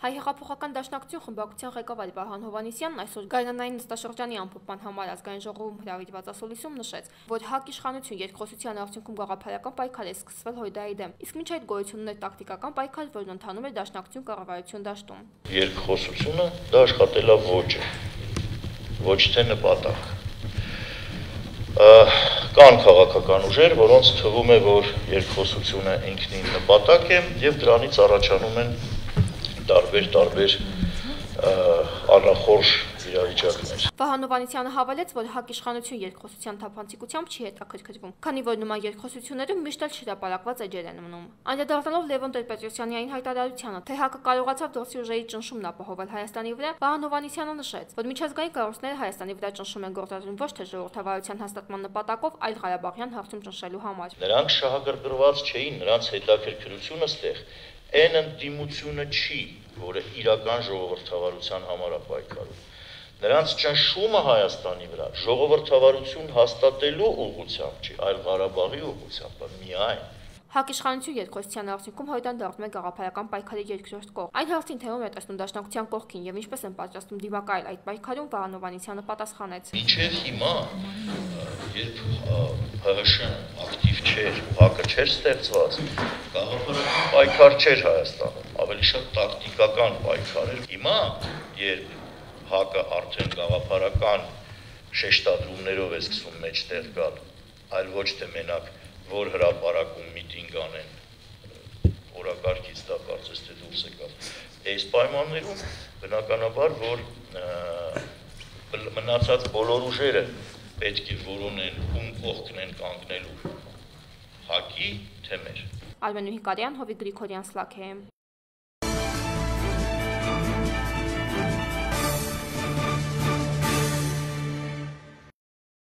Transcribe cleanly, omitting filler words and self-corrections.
Հայ հեղափոխական դաշնակցություն խմբակցության ղեկավար Վահան Հովհաննիսյանն այսօր Գարնանային նստաշրջանի ամփոփման համար ազգային ժողովում հրավիրված ասուլիսում նշեց, որ ՀԱԿ իշխանություն երկխոսության արդյունքում գաղափարական պայքար է սկսվել Հույդայի դեմ, իսկ մինչ այդ գոյություն ուներ տակտիկական պայքար, որն ընթանում էր դաշնակցություն-կառավարություն դաշտում։ Երկխոսությունը դա աշխատելավ ոճ է, ոչ թե նպատակ։ Կան քաղաքական ուժեր, որոնց թվում է, որ երկխոսությունը ինքնին նպատակ է եւ դրանից առաջանում են տարբեր անախորժ իրավիճակներ։ Վահան Հովհաննիսյանը հավելեց, որ ՀԱԿ իշխանություն երկխոսության թափանցիկությամբ չի հետաքրքրվում, քանի որ նման երկխոսություններում միշտ էլ հրապարակված էջեր են մնում։ Անդրադառնալով Լևոն Տեր-Պետրոսյանի այն հայտարարությանը, թե ՀԱԿ-ը կարողացավ դրսի ուժերի ճնշումն ապահովել Հայաստանի վրա, Վահան Հովհաննիսյանը նշեց, որ միջազգային կառույցները Հայաստանի վրա ճնշում են գործադրում ոչ թե ժողովրդավարության հաստատման նպատակով, այլ Ղարաբաղյան հարցում ճնշելու համար։ Նրանք շահագրգռված չէին, նրանց հետաքրքրությունը ստեղ այն ընդդիմությունը չի, որը իրական ժողովրդավարության համար է պայքարում։ Նրանց ճնշումը Հայաստանի վրա ժողովրդավարություն հաստատելու ուղղությամբ չի, այլ Ղարաբաղի ուղղությամբ միայն։ ՀԱԿ իշխանություն երկխոսության արդյունքում Հույդան դառնում է գաղափարական պայքարի երկրորդ կողմ։ Այն հարցին, թե ում է տեսնում դաշնակցության կողքին եւ ինչպես են պատրաստվում դիմակայել այդ պայքարում, Վահան Հովհաննիսյանը պատասխանեց. Մինչև հիմա, երբ ՀՀՇ-ն ակտիվ չէր, ՀԱԿ-ը չէր ստեղծված, գաղափարական պայքար չէր Հայաստանում, ավելի շատ տակտիկական պայքար էր։ Հիմա, երբ ՀԱԿ-ը արդեն գաղափարական շեշտադրումներով է սկսում մեջտեղ գալ, այլ ոչ թե մենակ որ հրապարակում միտինգ անեն, օրակարգից դա կարծես թե դուրս է գալ։ Այս պայմաններում բնականաբար, որ մնացած բոլոր ուժերը պետք է որոնեն ում կողքն են կանգնելու, ՀԱԿ-ի թե մեր։ Արմեն Միհիկարյան, Հովիկ Գրիգորյան, Սլաքե։